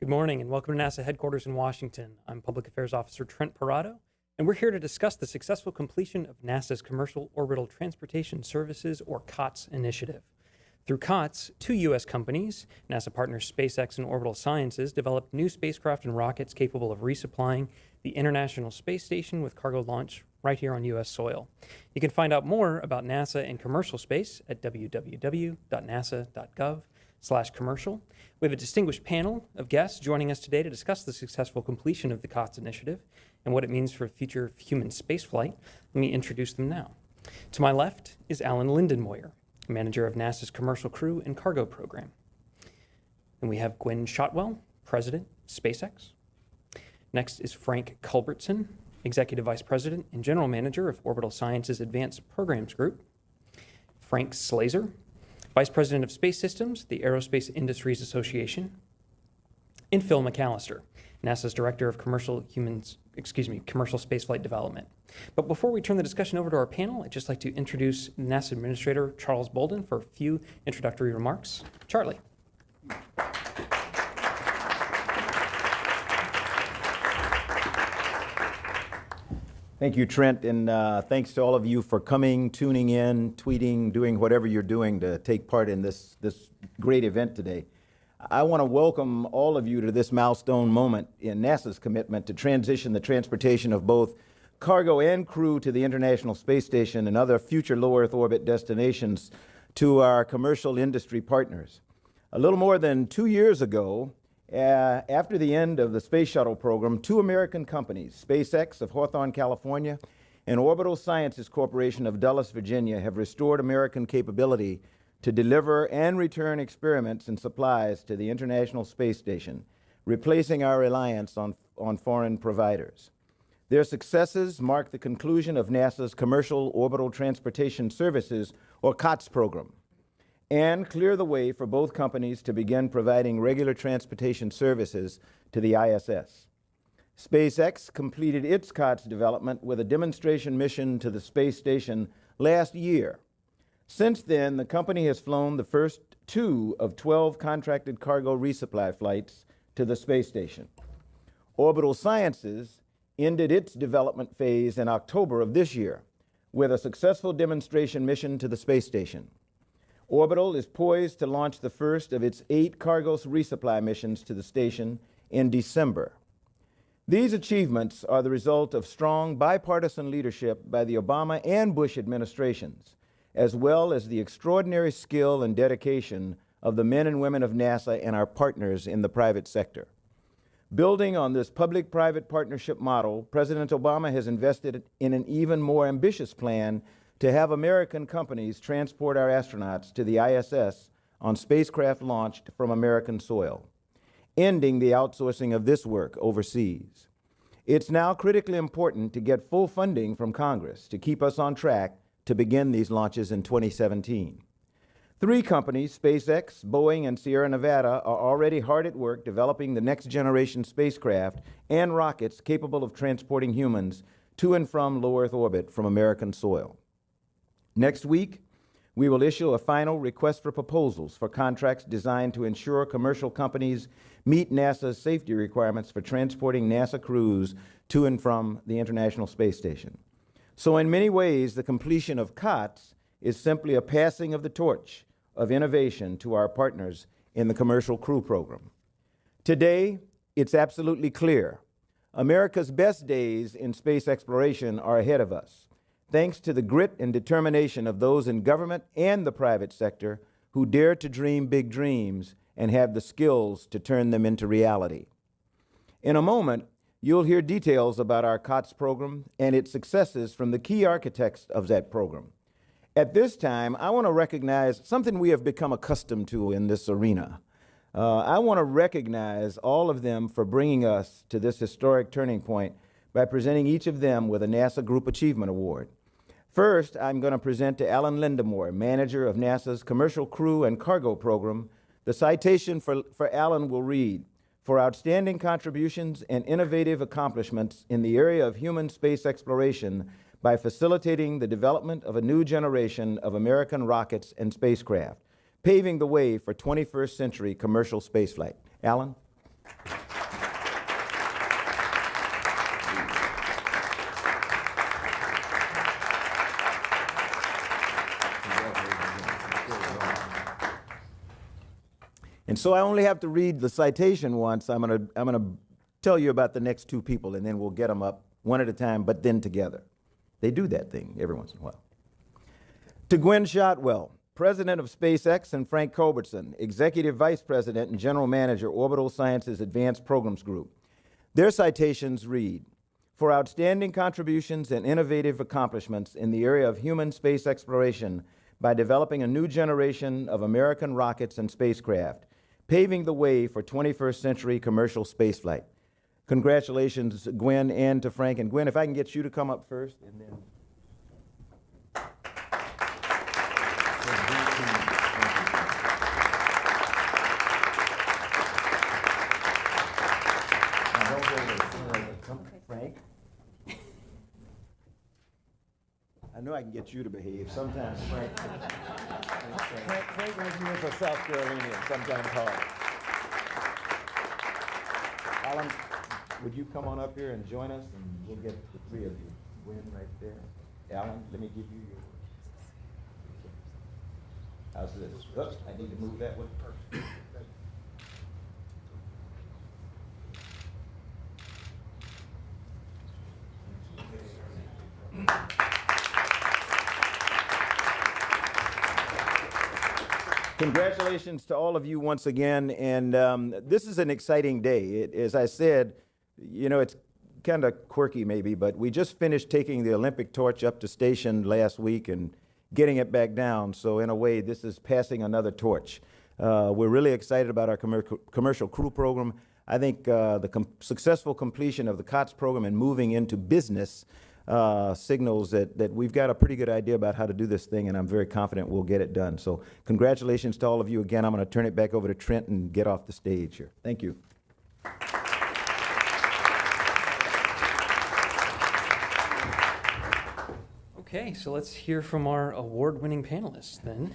Good morning and welcome to NASA headquarters in Washington. I'm Public Affairs Officer Trent Parado, and we're here to discuss the successful completion of NASA's Commercial Orbital Transportation Services, or COTS, initiative. Through COTS, two U.S. companies, NASA partners SpaceX and Orbital Sciences, developed new spacecraft and rockets capable of resupplying the International Space Station with cargo launch right here on U.S. soil. You can find out more about NASA and commercial space at www.nasa.gov/commercial. We have a distinguished panel of guests joining us today to discuss the successful completion of the COTS initiative and what it means for future human spaceflight. Let me introduce them now. To my left is Alan Lindenmoyer, manager of NASA's Commercial Crew and Cargo Program. And we have Gwen Shotwell, president, SpaceX. Next is Frank Culbertson, executive vice president and general manager of Orbital Sciences Advanced Programs Group. Frank Slazer, Vice President of Space Systems, the Aerospace Industries Association, and Phil McAllister, NASA's Director of Commercial Spaceflight Development. But before we turn the discussion over to our panel, I'd just like to introduce NASA Administrator Charles Bolden for a few introductory remarks. Charlie. Thank you, Trent, and thanks to all of you for coming, tuning in, tweeting, doing whatever you're doing to take part in this great event today. I want to welcome all of you to this milestone moment in NASA's commitment to transition the transportation of both cargo and crew to the International Space Station and other future low Earth orbit destinations to our commercial industry partners. A little more than 2 years ago, after the end of the Space Shuttle program, two American companies, SpaceX of Hawthorne, California, and Orbital Sciences Corporation of Dulles, Virginia, have restored American capability to deliver and return experiments and supplies to the International Space Station, replacing our reliance on foreign providers. Their successes mark the conclusion of NASA's Commercial Orbital Transportation Services, or COTS program, and clear the way for both companies to begin providing regular transportation services to the ISS. SpaceX completed its COTS development with a demonstration mission to the space station last year. Since then, the company has flown the first 2 of 12 contracted cargo resupply flights to the space station. Orbital Sciences ended its development phase in October of this year with a successful demonstration mission to the space station. Orbital is poised to launch the first of its 8 cargo resupply missions to the station in December. These achievements are the result of strong bipartisan leadership by the Obama and Bush administrations, as well as the extraordinary skill and dedication of the men and women of NASA and our partners in the private sector. Building on this public-private partnership model, President Obama has invested in an even more ambitious plan to have American companies transport our astronauts to the ISS on spacecraft launched from American soil, ending the outsourcing of this work overseas. It's now critically important to get full funding from Congress to keep us on track to begin these launches in 2017. 3 companies, SpaceX, Boeing, and Sierra Nevada, are already hard at work developing the next generation spacecraft and rockets capable of transporting humans to and from low Earth orbit from American soil. Next week, we will issue a final request for proposals for contracts designed to ensure commercial companies meet NASA's safety requirements for transporting NASA crews to and from the International Space Station. So in many ways, the completion of COTS is simply a passing of the torch of innovation to our partners in the Commercial Crew Program. Today, it's absolutely clear. America's best days in space exploration are ahead of us, thanks to the grit and determination of those in government and the private sector who dare to dream big dreams and have the skills to turn them into reality. In a moment, you'll hear details about our COTS program and its successes from the key architects of that program. At this time, I want to recognize something we have become accustomed to in this arena. I want to recognize all of them for bringing us to this historic turning point by presenting each of them with a NASA Group Achievement Award. First, I'm going to present to Alan Lindenmoyer, manager of NASA's Commercial Crew and Cargo Program. The citation for Alan will read, "For outstanding contributions and innovative accomplishments in the area of human space exploration by facilitating the development of a new generation of American rockets and spacecraft, paving the way for 21st century commercial spaceflight." Alan? And so I only have to read the citation once. I'm gonna tell you about the next two people, and then we'll get them up one at a time, but then together. They do that thing every once in a while. To Gwen Shotwell, President of SpaceX, and Frank Culbertson, Executive Vice President and General Manager, Orbital Sciences Advanced Programs Group. Their citations read, "For outstanding contributions and innovative accomplishments in the area of human space exploration by developing a new generation of American rockets and spacecraft, paving the way for 21st century commercial spaceflight." Congratulations, Gwen, and to Frank. And Gwen, if I can get you to come up first, and then. Frank. I know I can get you to behave. Sometimes Frank makes me for South Carolina and sometimes hard. Alan, would you come on up here and join us, and we'll get the three of you. Gwen right there. Alan, let me give you your. How's this? Oops, I need to move that one. Congratulations to all of you once again, and this is an exciting day. As I said, you know, it's kind of quirky maybe, but we just finished taking the Olympic torch up to station last week and getting it back down, so in a way this is passing another torch. We're really excited about our commercial crew program. I think the successful completion of the COTS program and moving into business signals that we've got a pretty good idea about how to do this thing, and I'm very confident we'll get it done. So congratulations to all of you again. I'm going to turn it back over to Trent and get off the stage here. Thank you. Okay, so let's hear from our award-winning panelists then.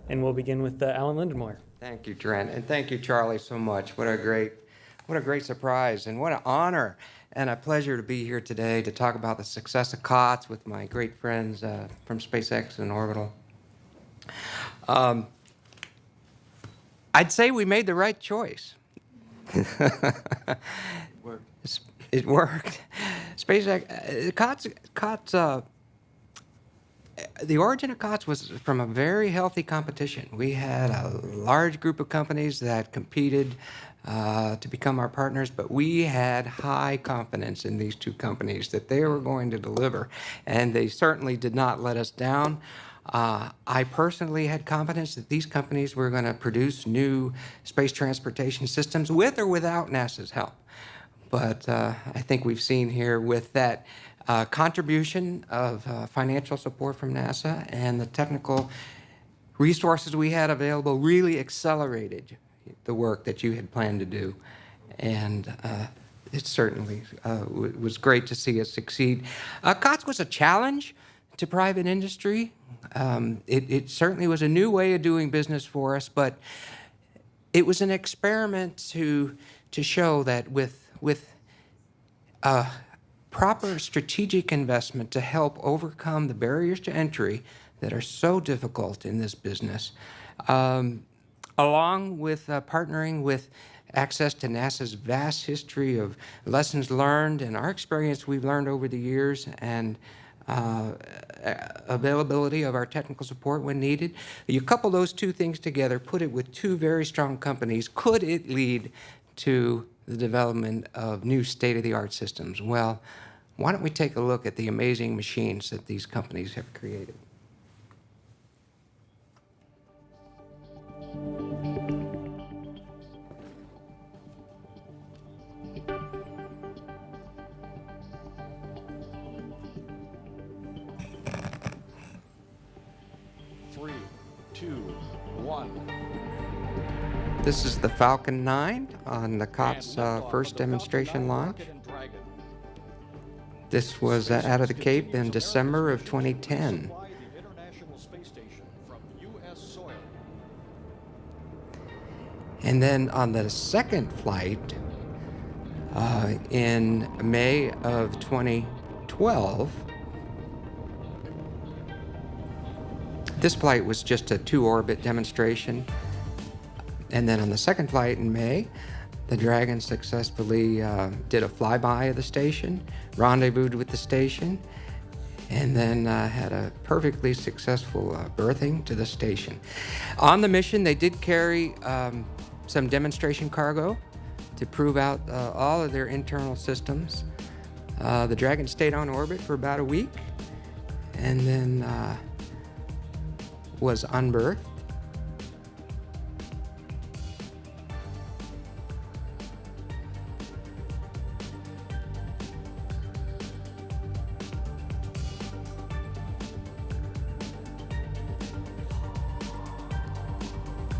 And we'll begin with Alan Lindenmoyer. Thank you, Trent, and thank you, Charlie, so much. What a great surprise, and what an honor and a pleasure to be here today to talk about the success of COTS with my great friends from SpaceX and Orbital. I'd say we made the right choice. It worked. SpaceX, COTS. The origin of COTS was from a very healthy competition. We had a large group of companies that competed to become our partners, but we had high confidence in these two companies that they were going to deliver, and they certainly did not let us down. I personally had confidence that these companies were going to produce new space transportation systems with or without NASA's help. But I think we've seen here with that contribution of financial support from NASA and the technical resources we had available really accelerated the work that you had planned to do. And it certainly was great to see us succeed. COTS was a challenge to private industry. It certainly was a new way of doing business for us, but it was an experiment to show that with proper strategic investment to help overcome the barriers to entry that are so difficult in this business, along with partnering with access to NASA's vast history of lessons learned and our experience we've learned over the years, and availability of our technical support when needed. You couple those two things together, put it with two very strong companies, could it lead to the development of new state-of-the-art systems? Well, why don't we take a look at the amazing machines that these companies have created? Three, two, one. This is the Falcon 9 on the COTS first demonstration launch. This was out of the Cape in December of 2010. And then on the second flight in May of 2012, this flight was just a two-orbit demonstration. And then on the second flight in May, the Dragon successfully did a flyby of the station, rendezvoused with the station, and then had a perfectly successful berthing to the station. On the mission, they did carry some demonstration cargo to prove out all of their internal systems. The Dragon stayed on orbit for about a week and then was unberthed.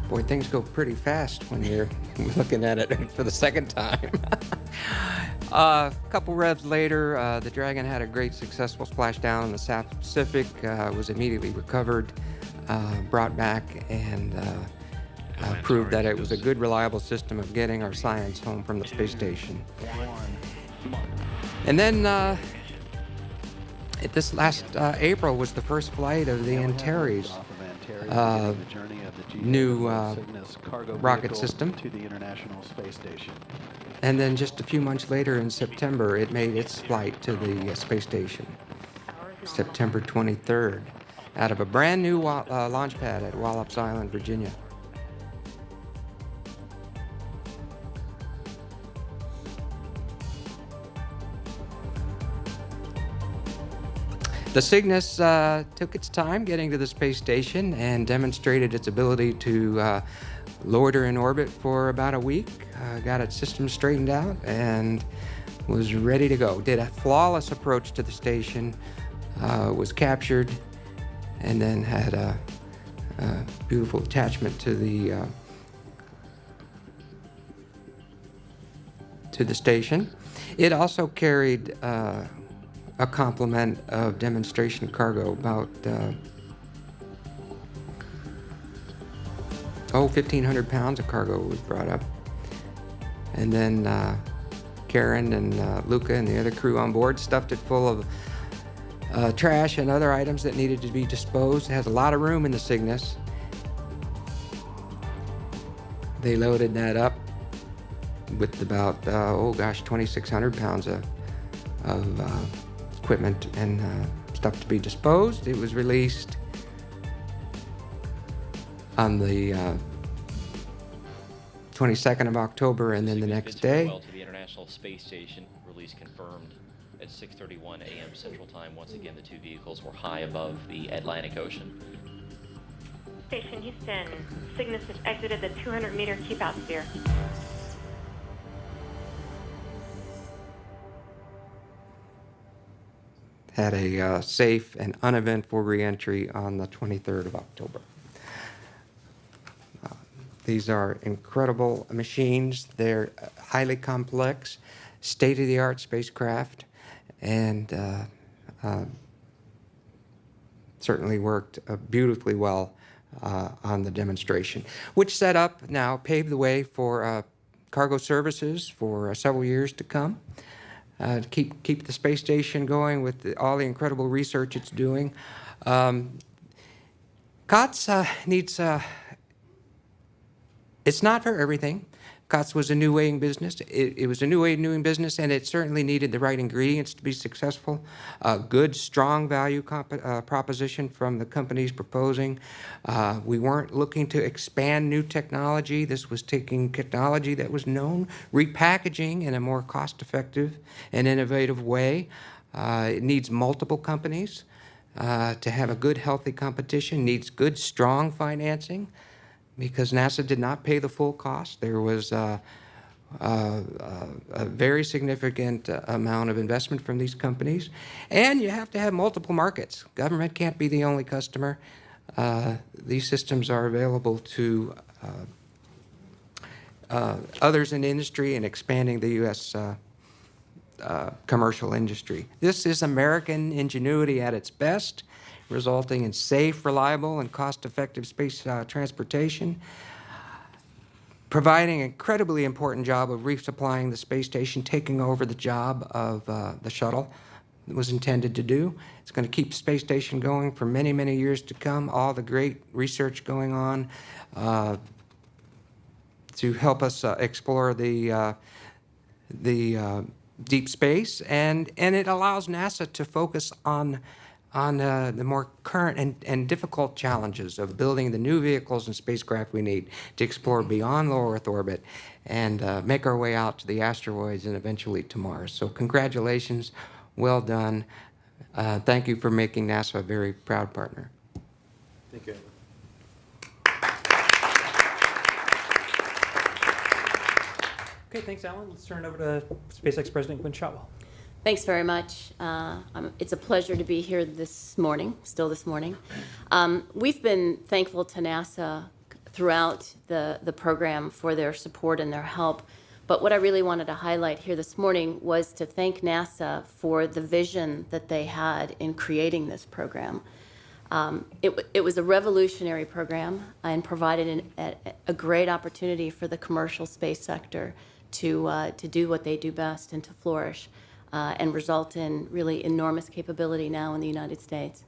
Boy, things go pretty fast when you're looking at it for the second time. A couple revs later, the Dragon had a great successful splashdown in the South Pacific, was immediately recovered, brought back, and proved that it was a good, reliable system of getting our science home from the space station. And then this last April was the first flight of the Antares new rocket system. To the International Space Station. And then just a few months later in September, it made its flight to the space station, September 23rd, out of a brand new launch pad at Wallops Island, Virginia. The Cygnus took its time getting to the space station and demonstrated its ability to loiter in orbit for about a week, got its system straightened out, and was ready to go. Did a flawless approach to the station, was captured, and then had a beautiful attachment to the station. It also carried a complement of demonstration cargo, about 1,500 pounds of cargo was brought up. And then Karen and Luca and the other crew on board stuffed it full of trash and other items that needed to be disposed. It has a lot of room in the Cygnus. They loaded that up with about 2,600 pounds of equipment and stuff to be disposed. It was released on the 22nd of October, and then the next day. Well to the International Space Station, release confirmed at 6:31 a.m. Central Time. Once again, the two vehicles were high above the Atlantic Ocean. Station Houston, Cygnus has exited the 200-meter keep-out sphere. Had a safe and uneventful re-entry on the 23rd of October. These are incredible machines. They're highly complex, state-of-the-art spacecraft, and certainly worked beautifully well on the demonstration, which set up now, paved the way for cargo services for several years to come. To keep the space station going with all the incredible research it's doing. COTS needs, it's not for everything. COTS was a new way in business. It was a new way of doing business, and it certainly needed the right ingredients to be successful. A good, strong value proposition from the companies proposing. We weren't looking to expand new technology. This was taking technology that was known, repackaging in a more cost-effective and innovative way. It needs multiple companies to have a good, healthy competition. Needs good, strong financing, because NASA did not pay the full cost. There was a very significant amount of investment from these companies. And you have to have multiple markets. Government can't be the only customer. These systems are available to others in the industry and expanding the U.S. Commercial industry. This is American ingenuity at its best, resulting in safe, reliable, and cost-effective space transportation, providing an incredibly important job of resupplying the space station, taking over the job of the shuttle was intended to do. It's going to keep the space station going for many, many years to come. All the great research going on, help us explore the deep space, and it allows NASA to focus on the more current and difficult challenges of building the new vehicles and spacecraft we need to explore beyond low Earth orbit and make our way out to the asteroids and eventually to Mars. So congratulations, well done. Thank you for making NASA a very proud partner. Thank you. Okay, thanks, Alan. Let's turn it over to SpaceX President Gwynne Shotwell. Thanks very much. It's a pleasure to be here this morning, still this morning. We've been thankful to NASA throughout the program for their support and their help. But what I really wanted to highlight here this morning was to thank NASA for the vision that they had in creating this program. It was a revolutionary program and provided a great opportunity for the commercial space sector to do what they do best and to flourish and result in really enormous capability now in the United States.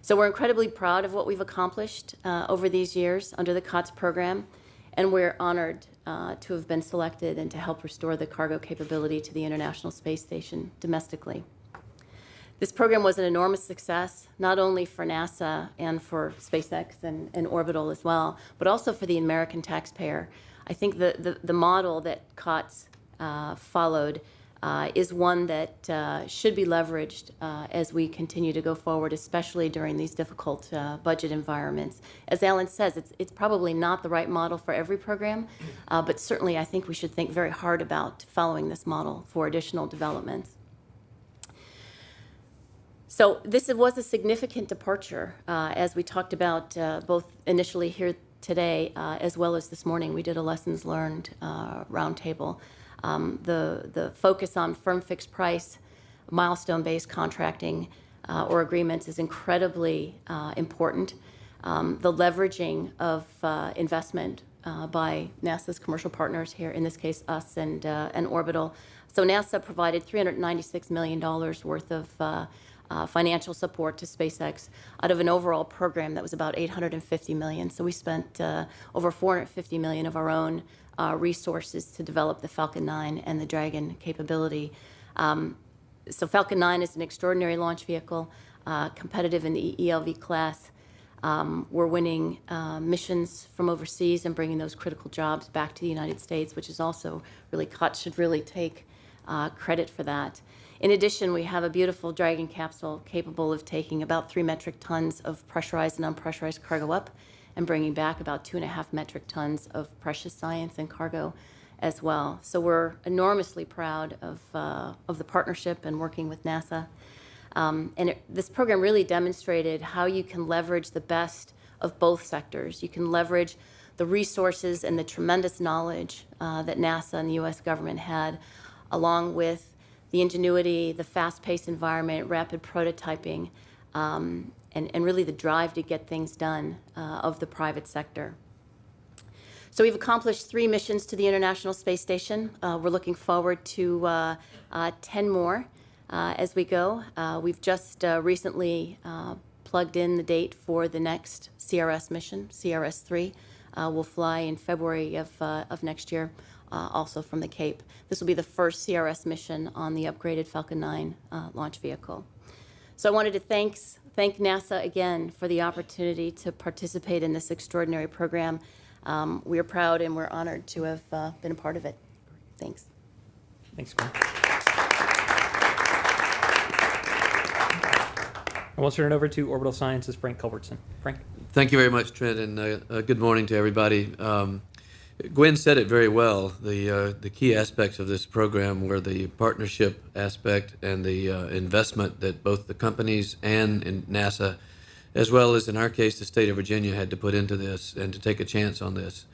So we're incredibly proud of what we've accomplished over these years under the COTS program, and we're honored to have been selected and to help restore the cargo capability to the International Space Station domestically. This program was an enormous success, not only for NASA and for SpaceX and Orbital as well, but also for the American taxpayer. I think the model that COTS followed is one that should be leveraged as we continue to go forward, especially during these difficult budget environments. As Alan says, it's probably not the right model for every program, but certainly I think we should think very hard about following this model for additional developments. So this was a significant departure, as we talked about both initially here today as well as this morning. We did a lessons learned roundtable. The focus on firm fixed price, milestone-based contracting or agreements is incredibly important. The leveraging of investment by NASA's commercial partners here, in this case us and Orbital. So NASA provided $396 million worth of financial support to SpaceX out of an overall program that was about $850 million. So we spent over $450 million of our own resources to develop the Falcon 9 and the Dragon capability. So Falcon 9 is an extraordinary launch vehicle, competitive in the ELV class. We're winning missions from overseas and bringing those critical jobs back to the United States, which is also really, COTS should really take credit for that. In addition, we have a beautiful Dragon capsule capable of taking about 3 metric tons of pressurized and unpressurized cargo up and bringing back about 2.5 metric tons of precious science and cargo as well. So we're enormously proud of the partnership and working with NASA. This program really demonstrated how you can leverage the best of both sectors. You can leverage the resources and the tremendous knowledge that NASA and the U.S. government had, along with the ingenuity, the fast-paced environment, rapid prototyping, and really the drive to get things done of the private sector. So we've accomplished 3 missions to the International Space Station. We're looking forward to 10 more as we go. We've just recently plugged in the date for the next CRS mission, CRS-3. We'll fly in February of next year, also from the Cape. This will be the first CRS mission on the upgraded Falcon 9 launch vehicle. So I wanted to thank NASA again for the opportunity to participate in this extraordinary program. We are proud and we're honored to have been a part of it. Thanks. Thanks, Gwen. And we'll turn it over to Orbital Sciences' Frank Culbertson. Frank. Thank you very much, Trent, and good morning to everybody. Gwen said it very well. The key aspects of this program were the partnership aspect and the investment that both the companies and in NASA, as well as in our case, the state of Virginia, had to put into this and to take a chance on this.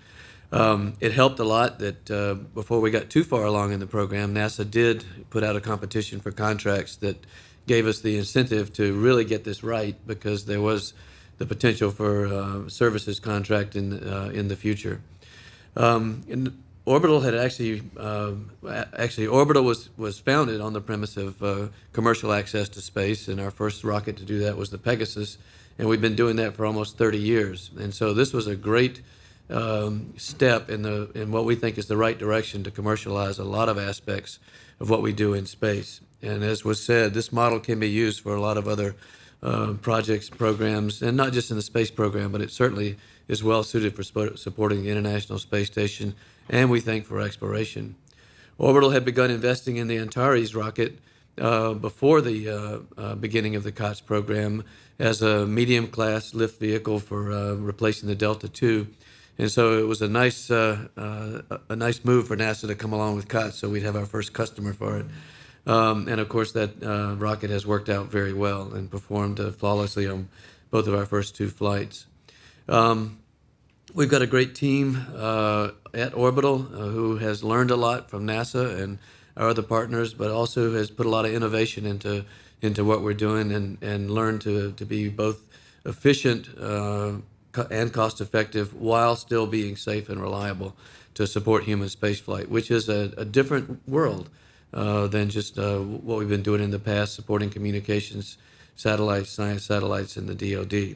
It helped a lot that before we got too far along in the program, NASA did put out a competition for contracts that gave us the incentive to really get this right, because there was the potential for services contract in the future. Orbital had actually Orbital was founded on the premise of commercial access to space, and our first rocket to do that was the Pegasus, and we've been doing that for almost 30 years. And so this was a great step in what we think is the right direction to commercialize a lot of aspects of what we do in space. And as was said, this model can be used for a lot of other projects, programs, and not just in the space program, but it certainly is well suited for supporting the International Space Station, and we think for exploration. Orbital had begun investing in the Antares rocket before the beginning of the COTS program as a medium-class lift vehicle for replacing the Delta II. And so it was a nice move for NASA to come along with COTS, so we'd have our first customer for it. And of course, that rocket has worked out very well and performed flawlessly on both of our first 2 flights. We've got a great team at Orbital who has learned a lot from NASA and our other partners, but also has put a lot of innovation into what we're doing and learned to be both efficient and cost-effective while still being safe and reliable to support human spaceflight, which is a different world than just what we've been doing in the past, supporting communications satellites, science satellites, and the DoD.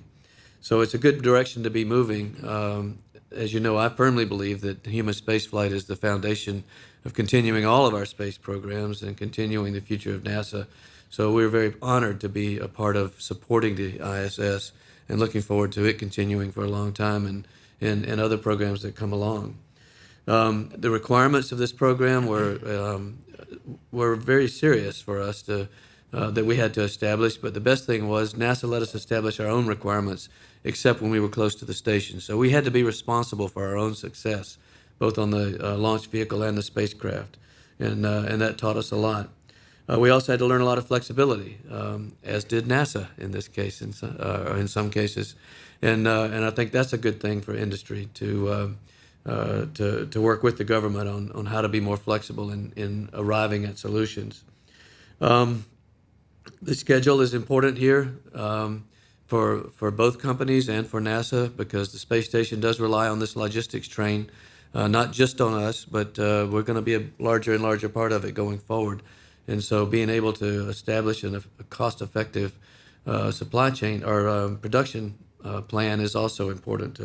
So it's a good direction to be moving. As you know, I firmly believe that human spaceflight is the foundation of continuing all of our space programs and continuing the future of NASA. So we're very honored to be a part of supporting the ISS and looking forward to it continuing for a long time and other programs that come along. The requirements of this program were very serious for us that we had to establish, but the best thing was NASA let us establish our own requirements, except when we were close to the station. So we had to be responsible for our own success, both on the launch vehicle and the spacecraft, and that taught us a lot. We also had to learn a lot of flexibility, as did NASA in this case, in some cases, and I think that's a good thing for industry to work with the government on how to be more flexible in arriving at solutions. The schedule is important here for both companies and for NASA, because the space station does rely on this logistics train, not just on us, but we're going to be a larger and larger part of it going forward. And so being able to establish a cost-effective supply chain or production plan is also important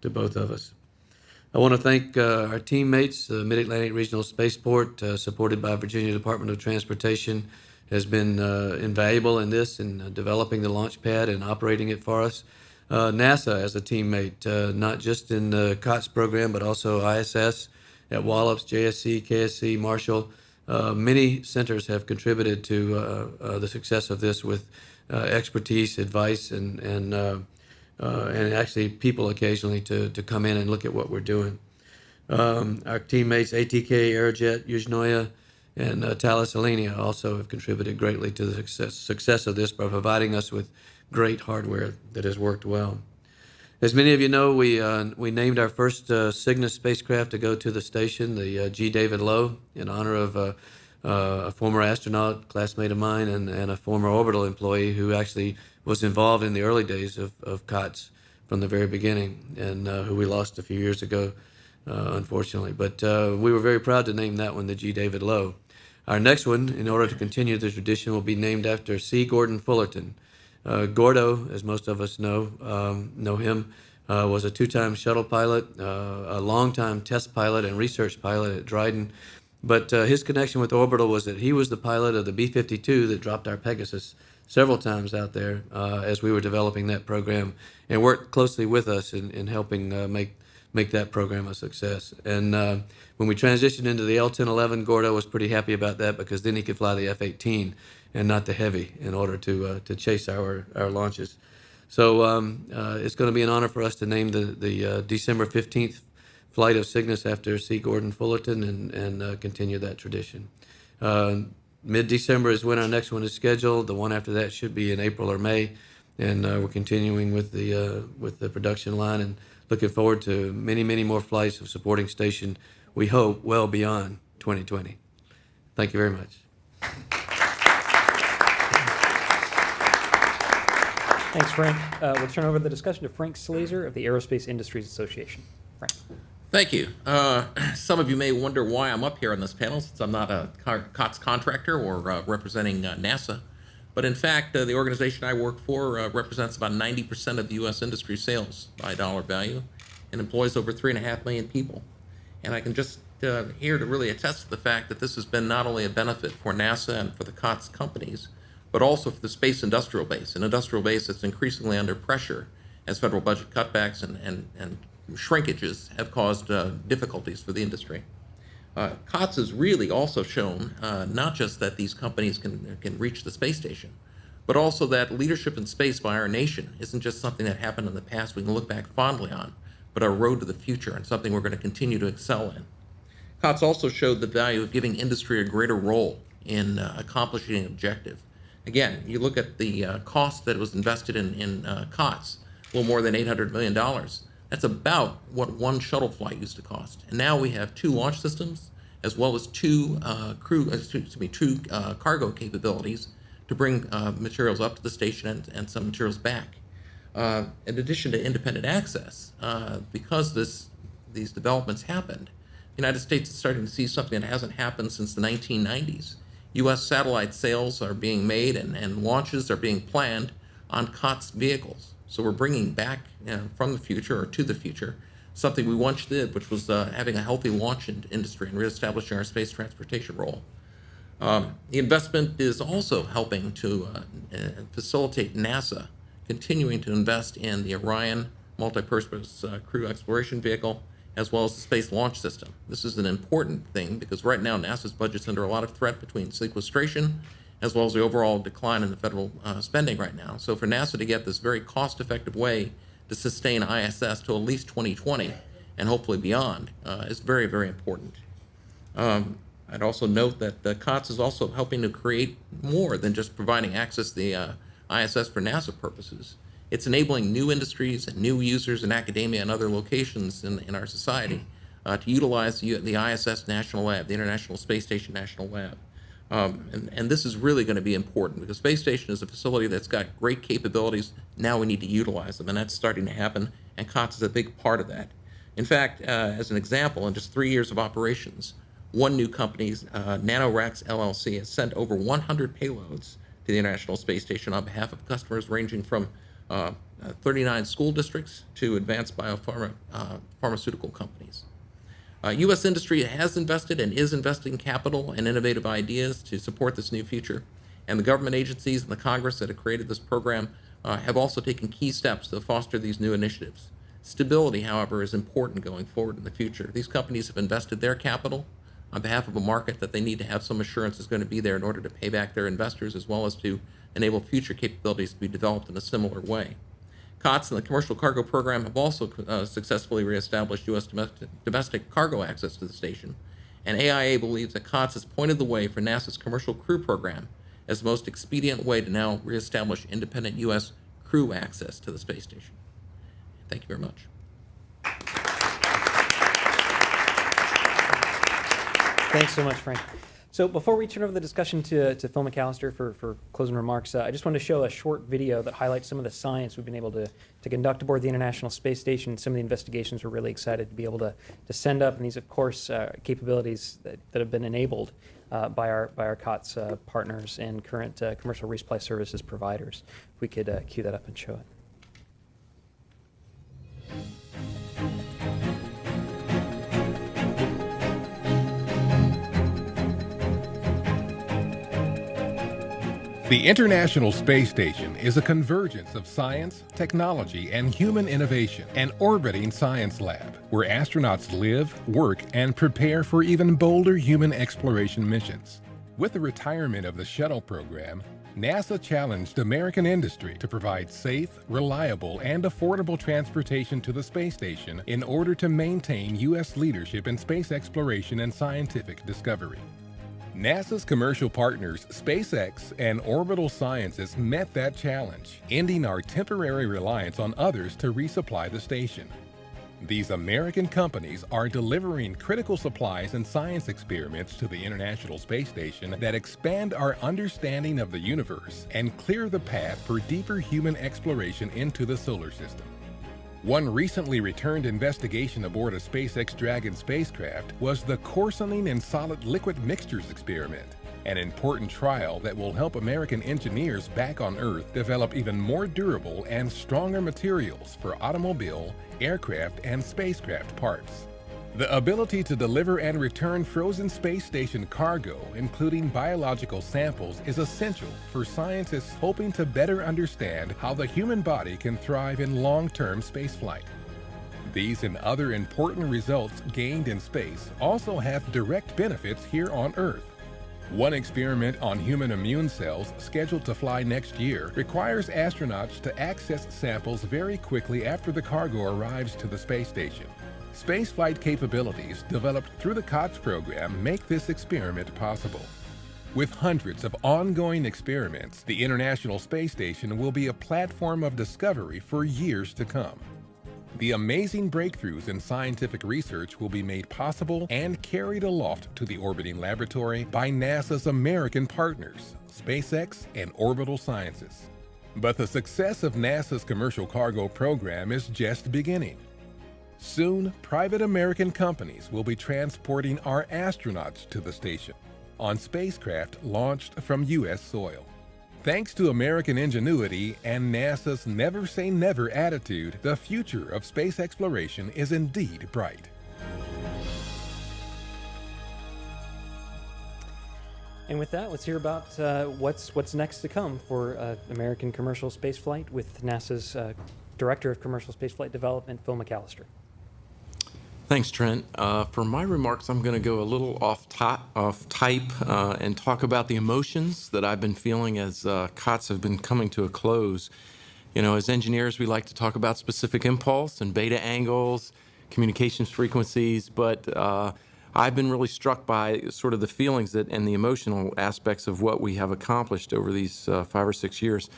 to both of us. I want to thank our teammates. The Mid-Atlantic Regional Spaceport, supported by Virginia Department of Transportation, has been invaluable in this, in developing the launch pad and operating it for us. NASA as a teammate, not just in the COTS program, but also ISS at Wallops, JSC, KSC, Marshall. Many centers have contributed to the success of this with expertise, advice, and actually people occasionally to come in and look at what we're doing. Our teammates ATK, Aerojet, Yuzhnoye, and Thales Alenia also have contributed greatly to the success of this by providing us with great hardware that has worked well. As many of you know, we named our first Cygnus spacecraft to go to the station, the G. David Low, in honor of a former astronaut, classmate of mine, and a former Orbital employee who actually was involved in the early days of COTS from the very beginning, and who we lost a few years ago, unfortunately. But we were very proud to name that one the G. David Low. Our next one, in order to continue the tradition, will be named after C. Gordon Fullerton. Gordo, as most of us know him, was a 2-time shuttle pilot, a long-time test pilot and research pilot at Dryden. But his connection with Orbital was that he was the pilot of the B-52 that dropped our Pegasus several times out there as we were developing that program, and worked closely with us in helping make that program a success. And when we transitioned into the L-1011, Gordo was pretty happy about that, because then he could fly the F-18 and not the Heavy in order to chase our launches. So it's going to be an honor for us to name the December 15th flight of Cygnus after C. Gordon Fullerton and continue that tradition. Mid-December is when our next one is scheduled. The one after that should be in April or May, and we're continuing with the production line and looking forward to many, many more flights of supporting station, we hope, well beyond 2020. Thank you very much. Thanks, Frank. We'll turn over the discussion to Frank Slazer of the Aerospace Industries Association. Frank. Thank you. Some of you may wonder why I'm up here on this panel, since I'm not a COTS contractor or representing NASA. But in fact, the organization I work for represents about 90% of the U.S. industry sales by dollar value. and employs over 3.5 million people. And I can just here to really attest to the fact that this has been not only a benefit for NASA and for the COTS companies, but also for the space industrial base, an industrial base that's increasingly under pressure as federal budget cutbacks and shrinkages have caused difficulties for the industry. COTS has really also shown not just that these companies can reach the space station, but also that leadership in space by our nation isn't just something that happened in the past we can look back fondly on, but our road to the future and something we're going to continue to excel in. COTS also showed the value of giving industry a greater role in accomplishing an objective. Again, you look at the cost that was invested in COTS, a little more than $800 million. That's about what one shuttle flight used to cost. And now we have 2 launch systems, as well as 2 cargo capabilities to bring materials up to the station and some materials back. In addition to independent access, because these developments happened, the United States is starting to see something that hasn't happened since the 1990s. U.S. satellite sales are being made and launches are being planned on COTS vehicles. So we're bringing back from the future or to the future something we once did, which was having a healthy launch industry and reestablishing our space transportation role. The investment is also helping to facilitate NASA continuing to invest in the Orion multi-purpose crew exploration vehicle, as well as the Space Launch System. This is an important thing because right now NASA's budget's under a lot of threat between sequestration as well as the overall decline in the federal spending right now. So for NASA to get this very cost-effective way to sustain ISS to at least 2020 and hopefully beyond is very, very important. I'd also note that the COTS is also helping to create more than just providing access to the ISS for NASA purposes. It's enabling new industries and new users in academia and other locations in our society to utilize the ISS National Lab, the International Space Station National Lab. And this is really going to be important because Space Station is a facility that's got great capabilities. Now we need to utilize them, and that's starting to happen, and COTS is a big part of that. In fact, as an example, in just 3 years of operations, one new company, NanoRacks LLC, has sent over 100 payloads to the International Space Station on behalf of customers ranging from 39 school districts to advanced pharmaceutical companies. U.S. industry has invested and is investing capital and innovative ideas to support this new future, and the government agencies and the Congress that have created this program have also taken key steps to foster these new initiatives. Stability, however, is important going forward in the future. These companies have invested their capital on behalf of a market that they need to have some assurance is going to be there in order to pay back their investors as well as to enable future capabilities to be developed in a similar way. COTS and the Commercial Cargo Program have also successfully reestablished U.S. domestic cargo access to the station, and AIA believes that COTS has pointed the way for NASA's Commercial Crew Program as the most expedient way to now reestablish independent U.S. crew access to the space station. Thank you very much. Thanks so much, Frank. So before we turn over the discussion to Phil McAllister for closing remarks, I just want to show a short video that highlights some of the science we've been able to conduct aboard the International Space Station. Some of the investigations we're really excited to be able to send up, and these, of course, capabilities that have been enabled by our COTS partners and current commercial resupply services providers. If we could cue that up and show it. The International Space Station is a convergence of science, technology, and human innovation, an orbiting science lab where astronauts live, work, and prepare for even bolder human exploration missions. With the retirement of the shuttle program, NASA challenged American industry to provide safe, reliable, and affordable transportation to the space station in order to maintain U.S. leadership in space exploration and scientific discovery. NASA's commercial partners, SpaceX and Orbital Sciences, met that challenge, ending our temporary reliance on others to resupply the station. These American companies are delivering critical supplies and science experiments to the International Space Station that expand our understanding of the universe and clear the path for deeper human exploration into the solar system. One recently returned investigation aboard a SpaceX Dragon spacecraft was the coarsening in solid liquid mixtures experiment. an important trial that will help American engineers back on Earth develop even more durable and stronger materials for automobile, aircraft, and spacecraft parts. The ability to deliver and return frozen space station cargo, including biological samples, is essential for scientists hoping to better understand how the human body can thrive in long-term spaceflight. These and other important results gained in space also have direct benefits here on Earth. One experiment on human immune cells, scheduled to fly next year, requires astronauts to access samples very quickly after the cargo arrives to the space station. Spaceflight capabilities developed through the COTS program make this experiment possible. With hundreds of ongoing experiments, the International Space Station will be a platform of discovery for years to come. The amazing breakthroughs in scientific research will be made possible and carried aloft to the orbiting laboratory by NASA's American partners, SpaceX and Orbital Sciences. But the success of NASA's commercial cargo program is just beginning. Soon, private American companies will be transporting our astronauts to the station on spacecraft launched from U.S. soil. Thanks to American ingenuity and NASA's never say never attitude, the future of space exploration is indeed bright. And with that, let's hear about what's next to come for American commercial spaceflight with NASA's Director of Commercial Spaceflight Development, Phil McAllister. Thanks, Trent. For my remarks, I'm going to go a little off type and talk about the emotions that I've been feeling as COTS have been coming to a close. You know, as engineers, we like to talk about specific impulse and beta angles, communications frequencies, but I've been really struck by sort of the feelings that and the emotional aspects of what we have accomplished over these 5 or 6 years.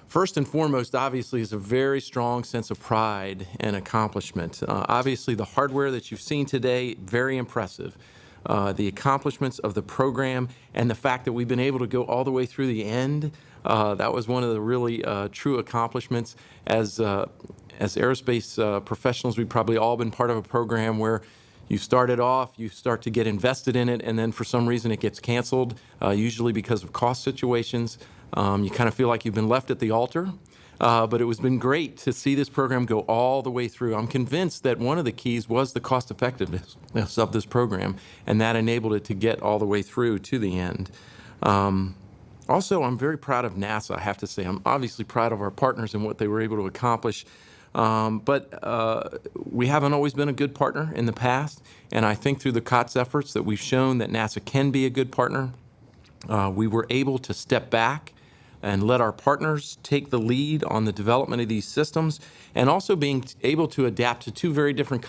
First and foremost, obviously, is a very strong sense of pride and accomplishment. Obviously, the hardware that you've seen today, very impressive. The accomplishments of the program and the fact that we've been able to go all the way through the end, that was one of the really true accomplishments. As aerospace professionals, we've probably all been part of a program where you started off, you start to get invested in it, and then for some reason it gets canceled, usually because of cost situations. You kind of feel like you've been left at the altar, but it has been great to see this program go all the way through. I'm convinced that one of the keys was the cost effectiveness of this program, and that enabled it to get all the way through to the end. Also, I'm very proud of NASA, I have to say. I'm obviously proud of our partners and what they were able to accomplish. But we haven't always been a good partner in the past, and I think through the COTS efforts that we've shown that NASA can be a good partner. We were able to step back and let our partners take the lead on the development of these systems, and also being able to adapt to 2 very different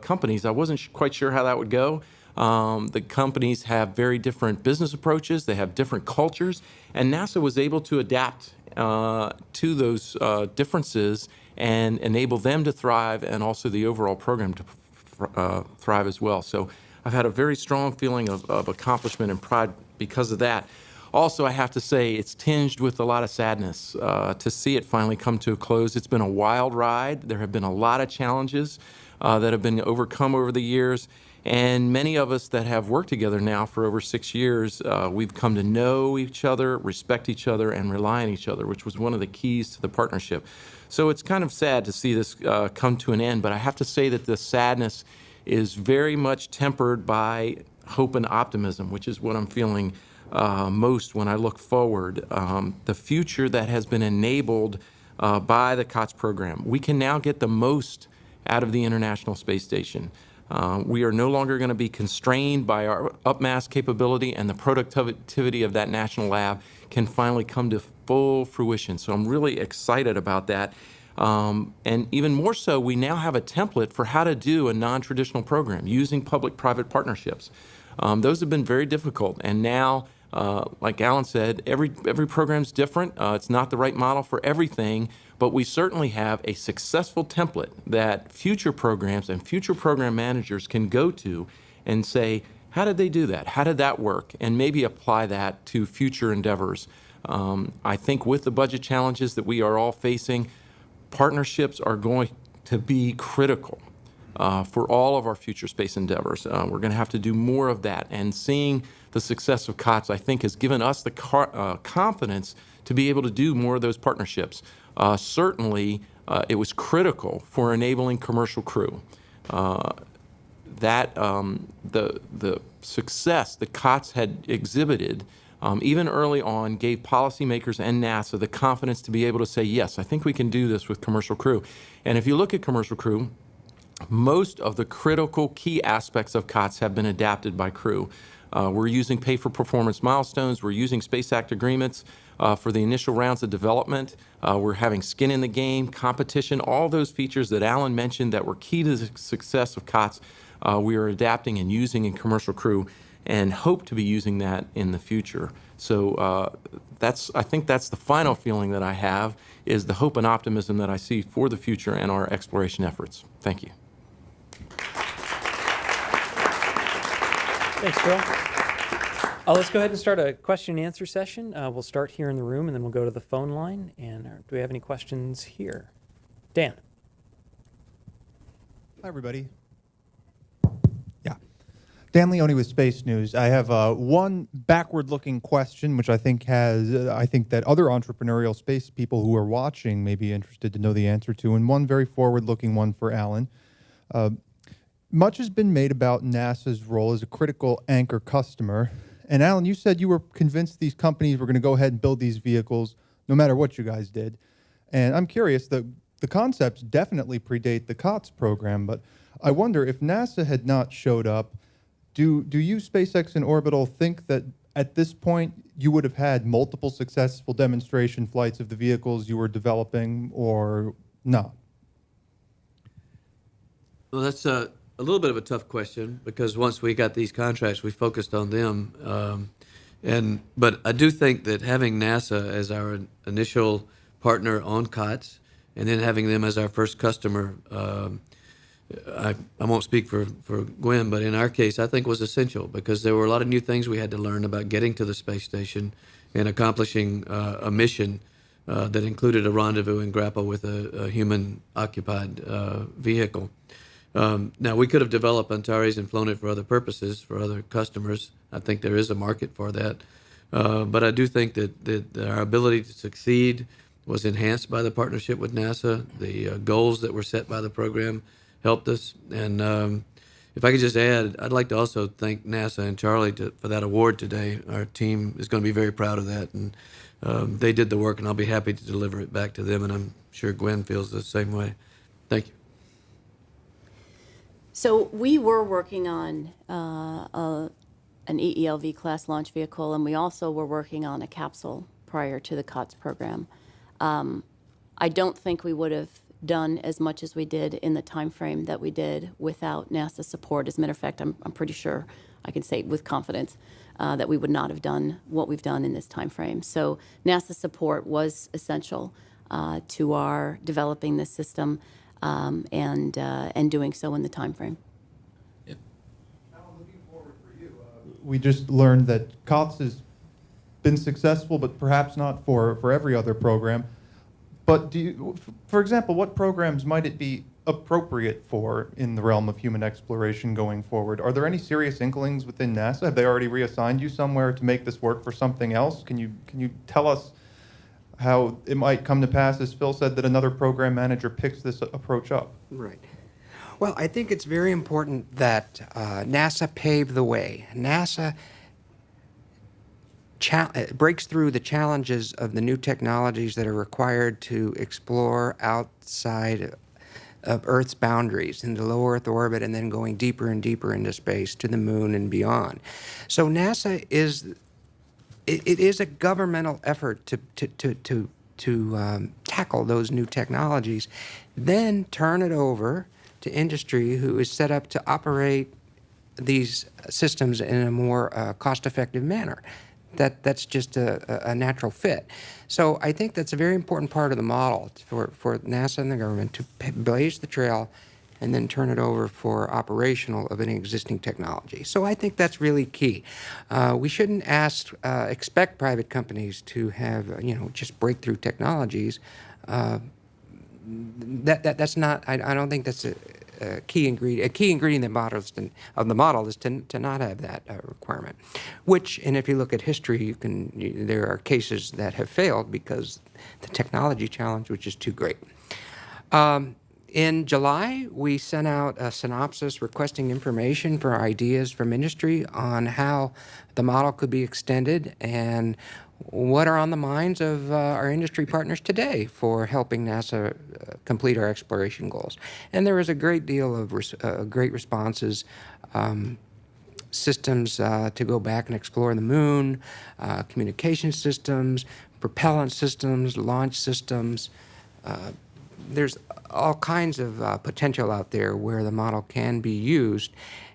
companies. I wasn't quite sure how that would go. The companies have very different business approaches, they have different cultures, and NASA was able to adapt to those differences and enable them to thrive, and also the overall program to thrive as well. So I've had a very strong feeling of accomplishment and pride because of that. Also, I have to say, it's tinged with a lot of sadness to see it finally come to a close. It's been a wild ride. There have been a lot of challenges that have been overcome over the years. And many of us that have worked together now for over 6 years, we've come to know each other, respect each other, and rely on each other, which was one of the keys to the partnership. So it's kind of sad to see this come to an end, but I have to say that the sadness is very much tempered by hope and optimism, which is what I'm feeling most when I look forward. The future that has been enabled by the COTS program. We can now get the most out of the International Space Station. We are no longer going to be constrained by our upmass capability, and the productivity of that national lab can finally come to full fruition. So I'm really excited about that. And even more so, we now have a template for how to do a non-traditional program using public-private partnerships. Those have been very difficult, and now, like Alan said, every program's different. It's not the right model for everything, but we certainly have a successful template that future programs and future program managers can go to and say, how did they do that? How did that work? And maybe apply that to future endeavors. I think with the budget challenges that we are all facing, partnerships are going to be critical. for all of our future space endeavors. We're going to have to do more of that. And seeing the success of COTS, I think, has given us the confidence to be able to do more of those partnerships. Certainly, it was critical for enabling commercial crew. The success that COTS had exhibited even early on gave policymakers and NASA the confidence to be able to say, yes, I think we can do this with commercial crew. And if you look at commercial crew, most of the critical key aspects of COTS have been adapted by crew. We're using pay-for-performance milestones. We're using Space Act agreements for the initial rounds of development. We're having skin in the game, competition, all those features that Alan mentioned that were key to the success of COTS. We are adapting and using in commercial crew and hope to be using that in the future. So I think that's the final feeling that I have, is the hope and optimism that I see for the future and our exploration efforts. Thank you. Thanks, Phil. Let's go ahead and start a question and answer session. We'll start here in the room, and then we'll go to the phone line. And do we have any questions here? Dan. Hi, everybody. Yeah. Dan Leone with Space News. I have one backward-looking question, which I think that other entrepreneurial space people who are watching may be interested to know the answer to, and one very forward-looking one for Alan. Much has been made about NASA's role as a critical anchor customer. And Alan, you said you were convinced these companies were going to go ahead and build these vehicles no matter what you guys did. And I'm curious, the concepts definitely predate the COTS program, but I wonder if NASA had not showed up, do you, SpaceX and Orbital, think that at this point you would have had multiple successful demonstration flights of the vehicles you were developing, or not? Well, that's a little bit of a tough question, because once we got these contracts, we focused on them. But I do think that having NASA as our initial partner on COTS, and then having them as our first customer, I won't speak for Gwen, but in our case, I think was essential, because there were a lot of new things we had to learn about getting to the space station and accomplishing a mission that included a rendezvous and grapple with a human-occupied vehicle. Now, we could have developed Antares and flown it for other purposes, for other customers. I think there is a market for that. But I do think that our ability to succeed was enhanced by the partnership with NASA. The goals that were set by the program helped us. And if I could just add, I'd like to also thank NASA and Charlie for that award today. Our team is going to be very proud of that. And they did the work, and I'll be happy to deliver it back to them. And I'm sure Gwen feels the same way. Thank you. So we were working on an EELV class launch vehicle, and we also were working on a capsule prior to the COTS program. I don't think we would have done as much as we did in the time frame that we did without NASA support. As a matter of fact, I'm pretty sure I can say with confidence that we would not have done what we've done in this time frame. So NASA support was essential to our developing this system and doing so in the time frame. We just learned that COTS has been successful, but perhaps not for every other program. But for example, what programs might it be appropriate for in the realm of human exploration going forward? Are there any serious inklings within NASA? Have they already reassigned you somewhere to make this work for something else? Can you tell us how it might come to pass, as Phil said, that another program manager picks this approach up? Right. Well, I think it's very important that NASA pave the way. NASA breaks through the challenges of the new technologies that are required to explore outside of Earth's boundaries into low Earth orbit, and then going deeper and deeper into space to the moon and beyond. So NASA is a governmental effort to tackle those new technologies, then turn it over to industry, who is set up to operate these systems in a more cost-effective manner. That's just a natural fit. So I think that's a very important part of the model for NASA and the government to blaze the trail and then turn it over for operational of an existing technology. So I think that's really key. We shouldn't expect private companies to have just breakthrough technologies. That's not. I don't think that's key ingredient. A key ingredient of the model is to not have that requirement. Which, and if you look at history, there are cases that have failed because the technology challenge, which is too great. In July, we sent out a synopsis requesting information for ideas from industry on how the model could be extended and what are on the minds of our industry partners today for helping NASA complete our exploration goals. And there was a great deal of great responses. Systems to go back and explore the moon, communication systems, propellant systems, launch systems. There's all kinds of potential out there where the model can be used,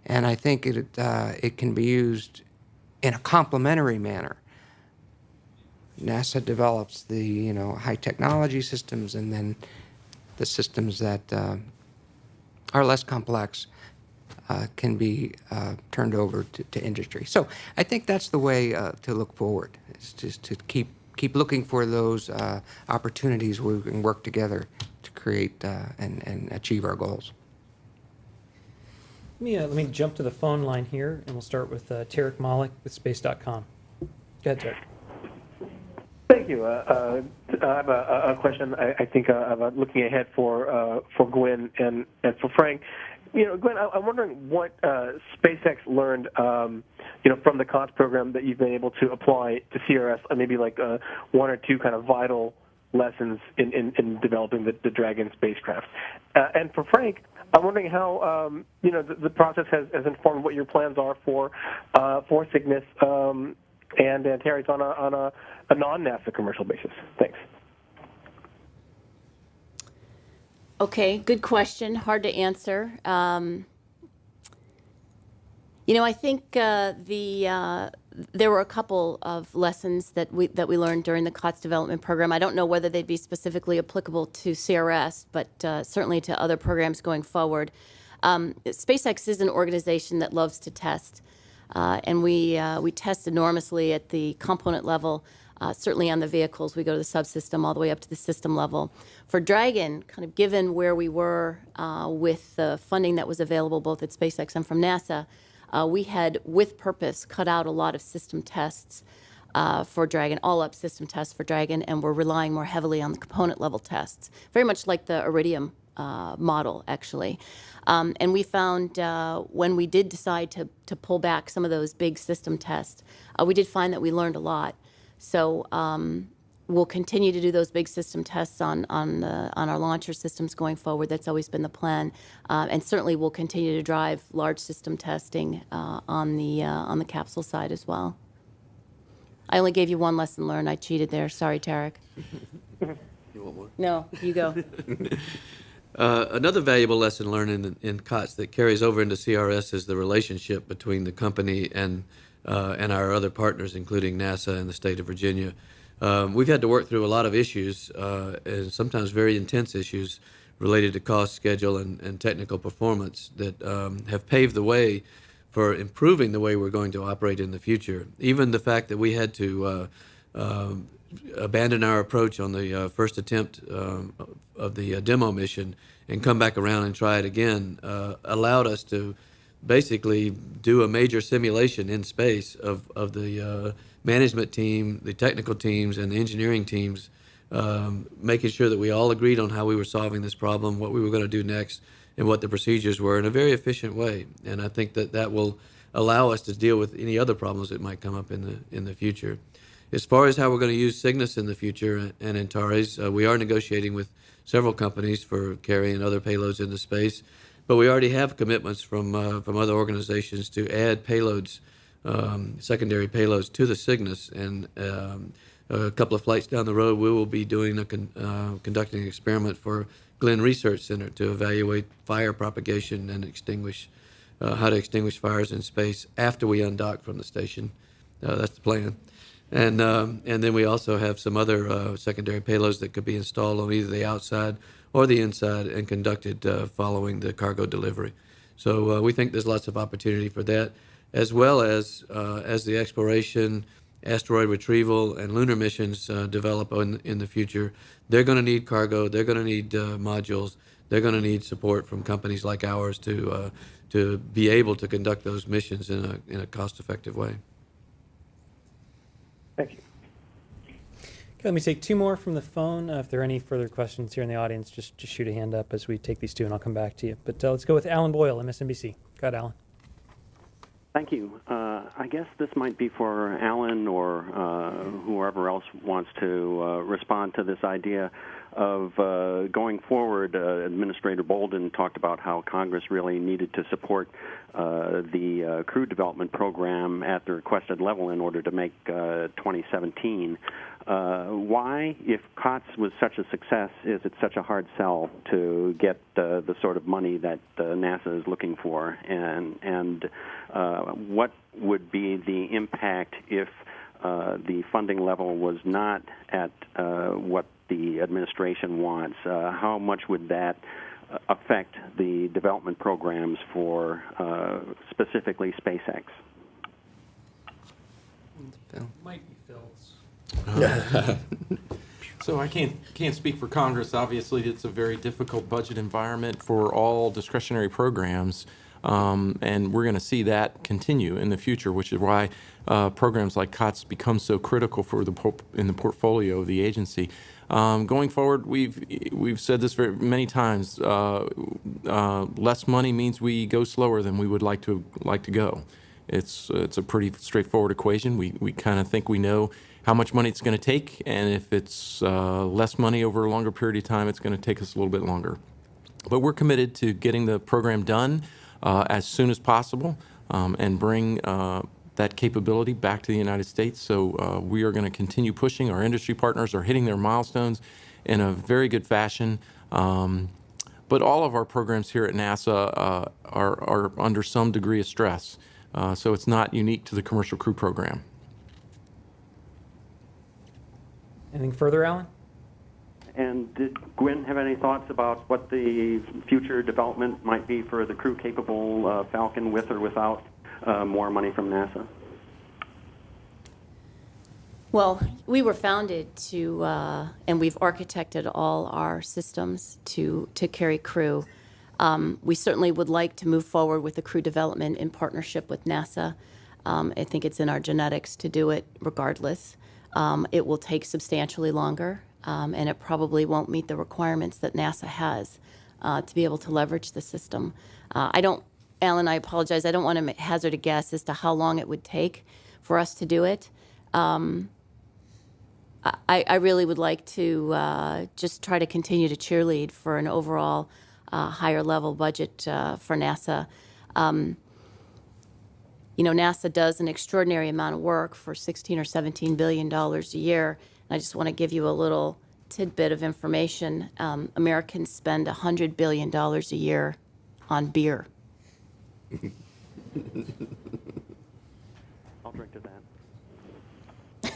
and I think it can be used in a complementary manner. NASA develops the high technology systems, and then the systems that are less complex can be turned over to industry. So I think that's the way to look forward. Is just to keep looking for those opportunities where we can work together to create and achieve our goals. Let me jump to the phone line here, and we'll start with Tarek Malik with Space.com. Go ahead, Tarek. Thank you. I have a question. I think about looking ahead for Gwen and for Frank. Gwen, I'm wondering what SpaceX learned, from the COTS program that you've been able to apply to CRS, maybe like one or two kind of vital lessons in developing the Dragon spacecraft. And for Frank, I'm wondering how the process has informed what your plans are for Cygnus and Antares on a non-NASA commercial basis. Thanks. Okay, good question. Hard to answer. I think there were a couple of lessons that we learned during the COTS development program. I don't know whether they'd be specifically applicable to CRS, but certainly to other programs going forward. SpaceX is an organization that loves to test, and we test enormously at the component level. Certainly on the vehicles, we go to the subsystem all the way up to the system level. For Dragon, kind of given where we were with the funding that was available both at SpaceX and from NASA, we had, with purpose, cut out a lot of system tests for Dragon, all-up system tests for Dragon, and we're relying more heavily on the component level tests, very much like the Iridium model, actually. And we found when we did decide to pull back some of those big system tests, we did find that we learned a lot. So we'll continue to do those big system tests on our launcher systems going forward. That's always been the plan, and certainly we'll continue to drive large system testing on the capsule side as well. I only gave you one lesson learned. I cheated there. Sorry, Tarek. You want more? No, you go. Another valuable lesson learned in COTS that carries over into CRS is the relationship between the company and our other partners, including NASA and the state of Virginia. We've had to work through a lot of issues, and sometimes very intense issues related to cost, schedule, and technical performance that have paved the way for improving the way we're going to operate in the future. Even the fact that we had to abandon our approach on the first attempt of the demo mission and come back around and try it again allowed us to basically do a major simulation in space of the management team, the technical teams, and the engineering teams, making sure that we all agreed on how we were solving this problem, what we were going to do next, and what the procedures were in a very efficient way. And I think that will allow us to deal with any other problems that might come up in the future. As far as how we're going to use Cygnus in the future and Antares, we are negotiating with several companies for carrying other payloads into space. But we already have commitments from other organizations to add payloads, secondary payloads to the Cygnus. And a couple of flights down the road, we will be doing conducting an experiment for Glenn Research Center to evaluate fire propagation and how to extinguish fires in space after we undock from the station. That's the plan. And then we also have some other secondary payloads that could be installed on either the outside or the inside and conducted following the cargo delivery. So we think there's lots of opportunity for that, as well as the exploration, asteroid retrieval, and lunar missions develop in the future. They're going to need cargo. They're going to need modules. they're going to need support from companies like ours to be able to conduct those missions in a cost-effective way. Thank you. Okay, let me take two more from the phone. If there are any further questions here in the audience, just shoot a hand up as we take these two, and I'll come back to you. But let's go with Alan Boyle, MSNBC. Go ahead, Alan. Thank you. I guess this might be for Alan or whoever else wants to respond to this idea of going forward. Administrator Bolden talked about how Congress really needed to support the crew development program at the requested level in order to make 2017. Why, if COTS was such a success, is it such a hard sell to get the sort of money that NASA is looking for? And what would be the impact if the funding level was not at what the administration wants? How much would that affect the development programs for specifically SpaceX? Might be Phil's. So I can't speak for Congress. Obviously, it's a very difficult budget environment for all discretionary programs, and we're going to see that continue in the future, which is why programs like COTS become so critical for in the portfolio of the agency. Going forward, we've said this very many times. Less money means we go slower than we would like to go. It's a pretty straightforward equation. We kind of think we know how much money it's going to take, and if it's less money over a longer period of time, it's going to take us a little bit longer. But we're committed to getting the program done as soon as possible and bring that capability back to the United States. So we are going to continue pushing. Our industry partners are hitting their milestones in a very good fashion. But all of our programs here at NASA are under some degree of stress. So it's not unique to the Commercial Crew Program. Anything further, Alan? And did Gwynn have any thoughts about what the future development might be for the crew-capable Falcon with or without more money from NASA? Well, we were founded to, and we've architected all our systems to carry crew. We certainly would like to move forward with the crew development in partnership with NASA. I think it's in our genetics to do it regardless. It will take substantially longer, and it probably won't meet the requirements that NASA has to be able to leverage the system. Alan, I apologize, I don't want to hazard a guess as to how long it would take for us to do it. I really would like to just try to continue to cheerlead for an overall higher level budget for NASA. NASA does an extraordinary amount of work for $16 or $17 billion a year. And I just want to give you a little tidbit of information. Americans spend $100 billion a year on beer. I'll drink to that.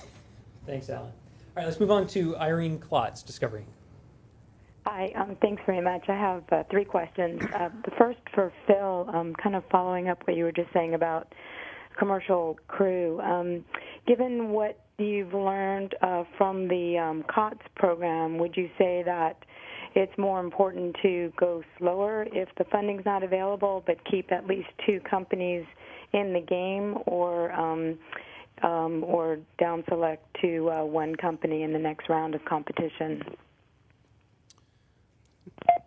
Thanks, Alan. All right, let's move on to Irene Klotz, Discovery. Hi, thanks very much. I have three questions. The first for Phil, kind of following up what you were just saying about commercial crew. Given what you've learned from the COTS program, would you say that it's more important to go slower if the funding's not available, but keep at least two companies in the game, or down select to one company in the next round of competition?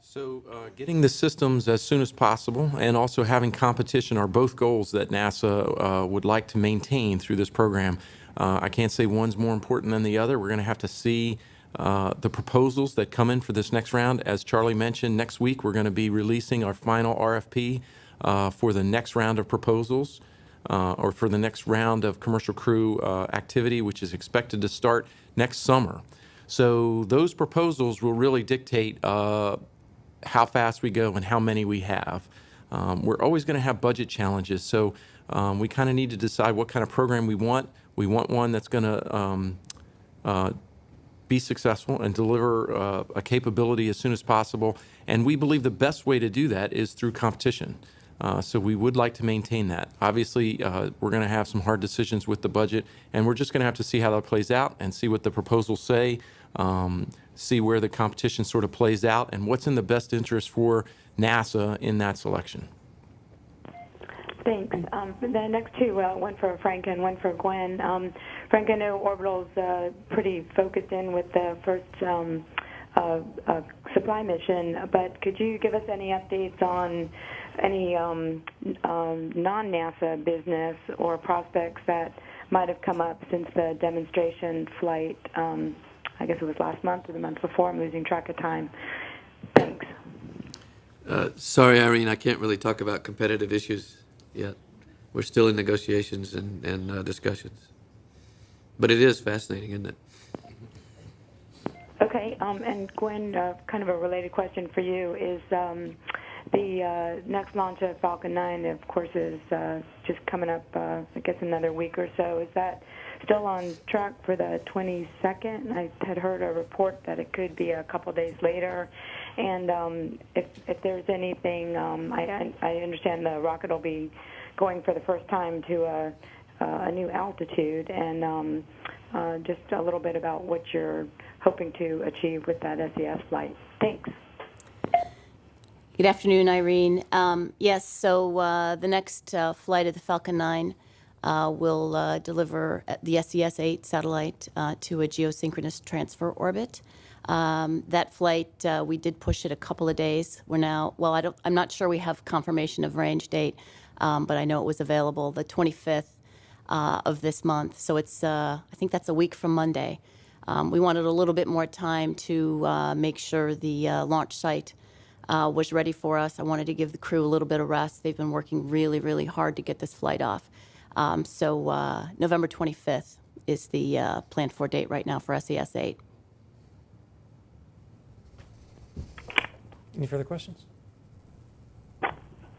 So getting the systems as soon as possible and also having competition are both goals that NASA would like to maintain through this program. I can't say one's more important than the other. We're going to have to see the proposals that come in for this next round. As Charlie mentioned, next week we're going to be releasing our final RFP for the next round of proposals or for the next round of commercial crew activity, which is expected to start next summer. So those proposals will really dictate how fast we go and how many we have. We're always going to have budget challenges, so we kind of need to decide what kind of program we want. We want one that's going to be successful and deliver a capability as soon as possible, and we believe the best way to do that is through competition. So we would like to maintain that. Obviously, we're going to have some hard decisions with the budget, and we're just going to have to see how that plays out and see what the proposals say, see where the competition sort of plays out, and what's in the best interest for NASA in that selection. Thanks. The next two, one for Frank and one for Gwen. Frank, I know Orbital's pretty focused in with the first supply mission, but could you give us any updates on any non-NASA business or prospects that might have come up since the demonstration flight? I guess it was last month or the month before. I'm losing track of time. Thanks. Sorry, Irene, I can't really talk about competitive issues yet. We're still in negotiations and discussions. But it is fascinating, isn't it? Okay, and Gwen, kind of a related question for you is the next launch of Falcon 9, of course, is just coming up, I guess, another week or so. Is that still on track for the 22nd? I had heard a report that it could be a couple days later. And if there's anything, I understand the rocket will be going for the first time to a new altitude, and just a little bit about what you're hoping to achieve with that SES flight. Thanks. Good afternoon, Irene. Yes, so the next flight of the Falcon 9 will deliver the SES-8 satellite to a geosynchronous transfer orbit. That flight, we did push it a couple of days. We're now, well, I'm not sure we have confirmation of range date, but I know it was available the 25th of this month. So it's, I think that's a week from Monday. We wanted a little bit more time to make sure the launch site was ready for us. I wanted to give the crew a little bit of rest. They've been working really, really hard to get this flight off. So November 25th is the planned for date right now for SES-8. Any further questions?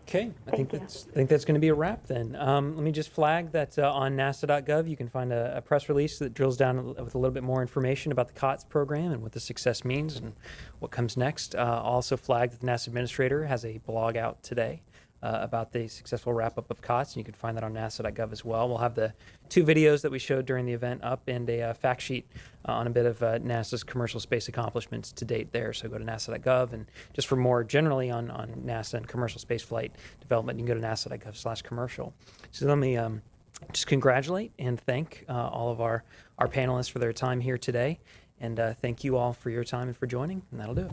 Okay, I think that's going to be a wrap then. Let me just flag that on NASA.gov you can find a press release that drills down with a little bit more information about the COTS program and what the success means and what comes next. Also flag that the NASA Administrator has a blog out today about the successful wrap-up of COTS, and you can find that on NASA.gov as well. We'll have the 2 videos that we showed during the event up and a fact sheet on a bit of NASA's commercial space accomplishments to date there. So go to NASA.gov, and just for more generally on NASA and commercial space flight development, you can go to NASA.gov/commercial. So let me just congratulate and thank all of our panelists for their time here today, and thank you all for your time and for joining, and that'll do it.